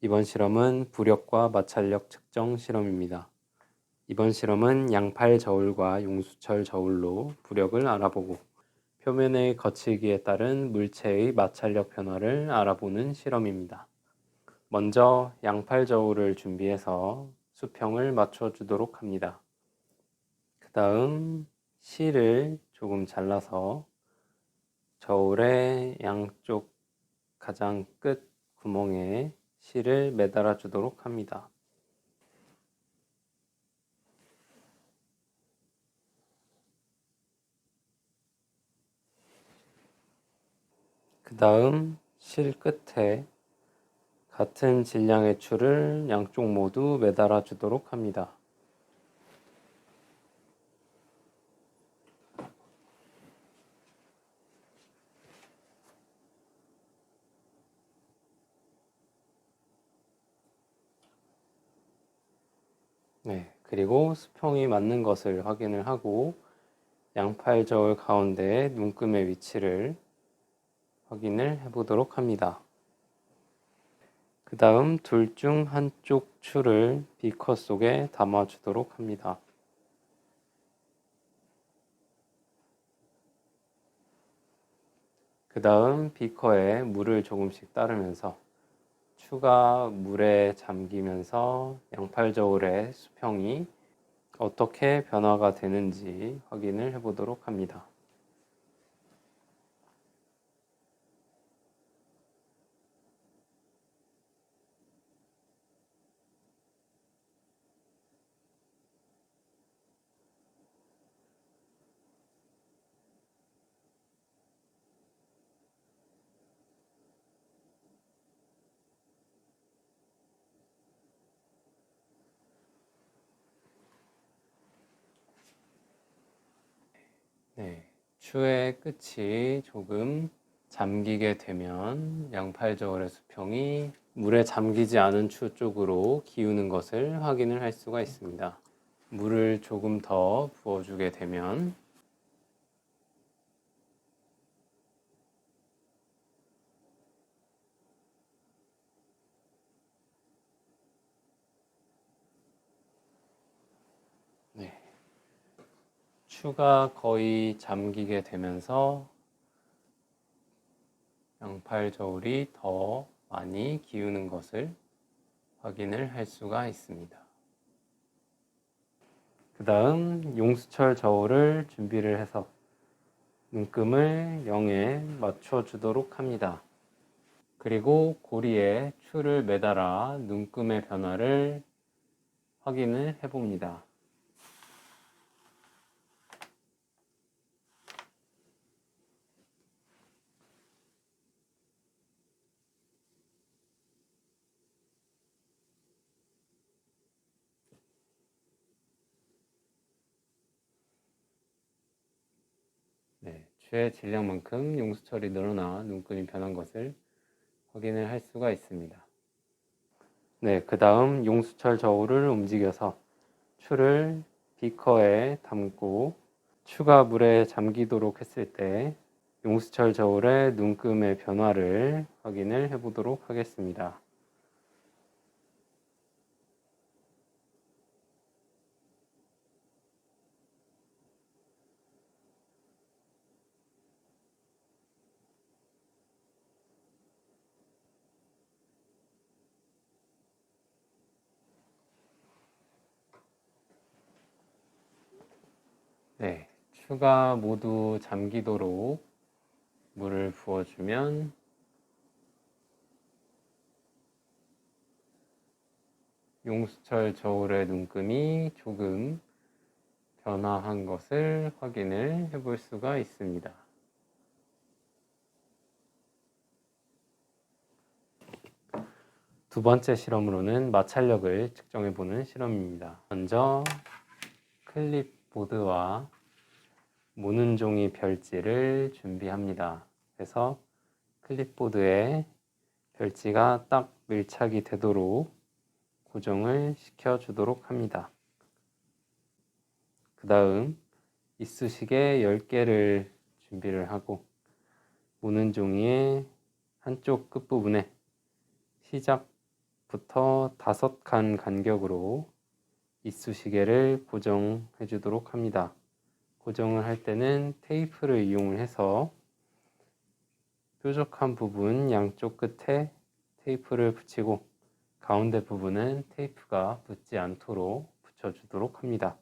이번 실험은 부력과 마찰력 측정 실험입니다. 이번 실험은 양팔 저울과 용수철 저울로 부력을 알아보고 표면의 거칠기에 따른 물체의 마찰력 변화를 알아보는 실험입니다. 먼저 양팔 저울을 준비해서 수평을 맞춰주도록 합니다. 그 다음 실을 조금 잘라서 저울의 양쪽 가장 끝 구멍에 실을 매달아 주도록 합니다. 그 다음 실 끝에 같은 질량의 줄을 양쪽 모두 매달아 주도록 합니다. 그리고 수평이 맞는 것을 확인을 하고 양팔 저울 가운데 눈금의 위치를 확인을 해보도록 합니다. 그 다음 둘 중 한쪽 추를 비커 속에 담아 주도록 합니다. 그 다음 비커에 물을 조금씩 따르면서 추가 물에 잠기면서 양팔 저울의 수평이 어떻게 변화가 되는지 확인을 해보도록 합니다. 추의 끝이 조금 잠기게 되면 양팔 저울의 수평이 물에 잠기지 않은 추 쪽으로 기우는 것을 확인을 할 수가 있습니다. 물을 조금 더 부어주게 되면 추가 거의 잠기게 되면서 양팔 저울이 더 많이 기우는 것을 확인을 할 수가 있습니다. 그 다음 용수철 저울을 준비를 해서 눈금을 0에 맞춰 주도록 합니다. 그리고 고리에 추를 매달아 눈금의 변화를 확인을 해봅니다. 추의 질량만큼 용수철이 늘어나 눈금이 변한 것을 확인을 할 수가 있습니다. 그 다음 용수철 저울을 움직여서 추를 비커에 담고 추가 물에 잠기도록 했을 때 용수철 저울의 눈금의 변화를 확인을 해보도록 하겠습니다. 추가 모두 잠기도록 물을 부어주면 용수철 저울의 눈금이 조금 변화한 것을 확인을 해볼 수가 있습니다. 두 번째 실험으로는 마찰력을 측정해보는 실험입니다. 먼저 클립보드와 무는 종이 별지를 준비합니다. 그래서 클립보드에 별지가 딱 밀착이 되도록 고정을 시켜주도록 합니다. 그 다음 이쑤시개 10개를 준비를 하고 무는 종이의 한쪽 끝부분에 시작 부터 5칸 간격으로 이쑤시개를 고정해 주도록 합니다. 고정을 할 때는 테이프를 이용해서 뾰족한 부분 양쪽 끝에 테이프를 붙이고 가운데 부분은 테이프가 붙지 않도록 붙여주도록 합니다.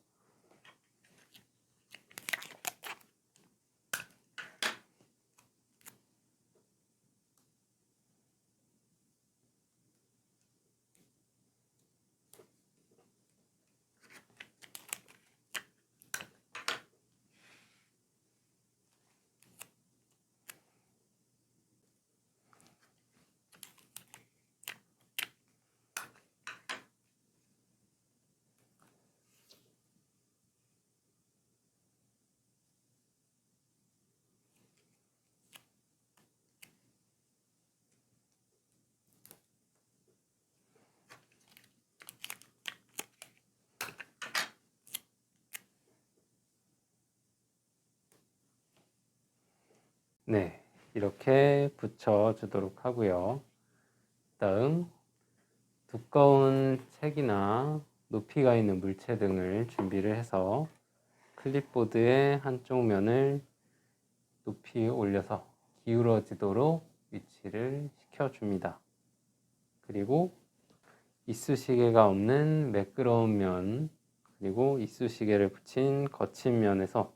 네, 이렇게 붙여주도록 하고요. 다음 두꺼운 책이나 높이가 있는 물체 등을 준비를 해서 클립보드의 한쪽 면을 높이 올려서 기울어지도록 위치를 시켜줍니다. 그리고 이쑤시개가 없는 매끄러운 면, 그리고 이쑤시개를 붙인 거친 면에서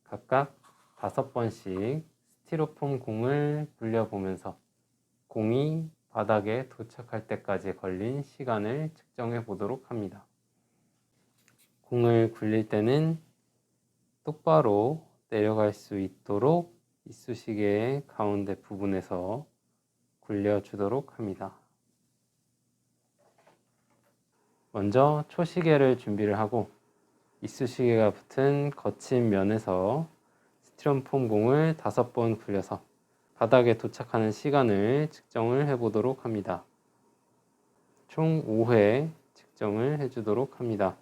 각각 5번씩 스티로폼 공을 굴려보면서 공이 바닥에 도착할 때까지 걸린 시간을 측정해 보도록 합니다. 공을 굴릴 때는 똑바로 내려갈 수 있도록 이쑤시개의 가운데 부분에서 굴려주도록 합니다. 먼저 초시계를 준비를 하고 이쑤시개가 붙은 거친 면에서 스티로폼 공을 5번 굴려서 바닥에 도착하는 시간을 측정을 해 보도록 합니다. 총 5회 측정을 해 주도록 합니다.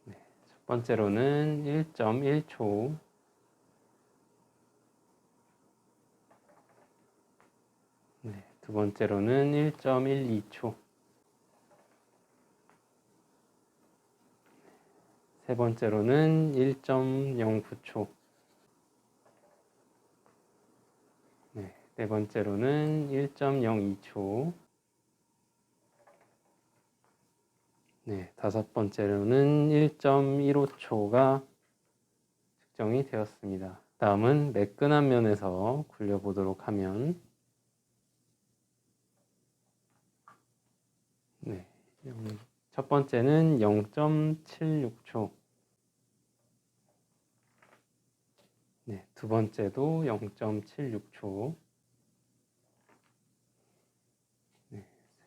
첫 번째로는 1.1초, 두 번째로는 1.12초, 세 번째로는 1.09초, 네 번째로는 1.02초, 다섯 번째로는 1.15초가 측정이 되었습니다. 다음은 매끈한 면에서 굴려보도록 하면 첫 번째는 0.76초, 두 번째도 0.76초,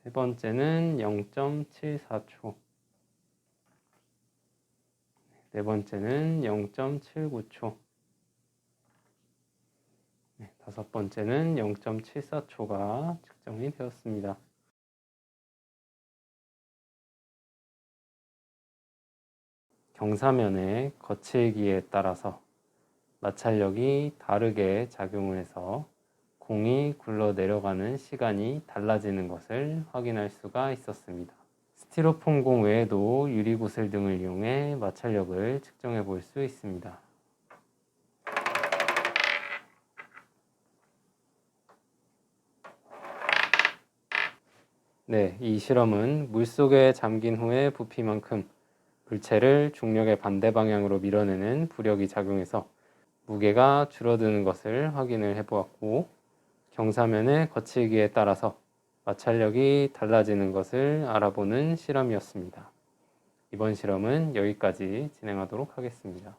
세 번째는 0.74초, 네 번째는 0.79초, 다섯 번째는 0.74초가 측정이 되었습니다. 경사면의 거칠기에 따라서 마찰력이 다르게 작용을 해서 공이 굴러 내려가는 시간이 달라지는 것을 확인할 수가 있었습니다. 스티로폼 공 외에도 유리구슬 등을 이용해 마찰력을 측정해 볼 수 있습니다. 이 실험은 물속에 잠긴 후에 부피만큼 물체를 중력의 반대 방향으로 밀어내는 부력이 작용해서 무게가 줄어드는 것을 확인을 해보았고, 경사면의 거칠기에 따라서 마찰력이 달라지는 것을 알아보는 실험이었습니다. 이번 실험은 여기까지 진행하도록 하겠습니다.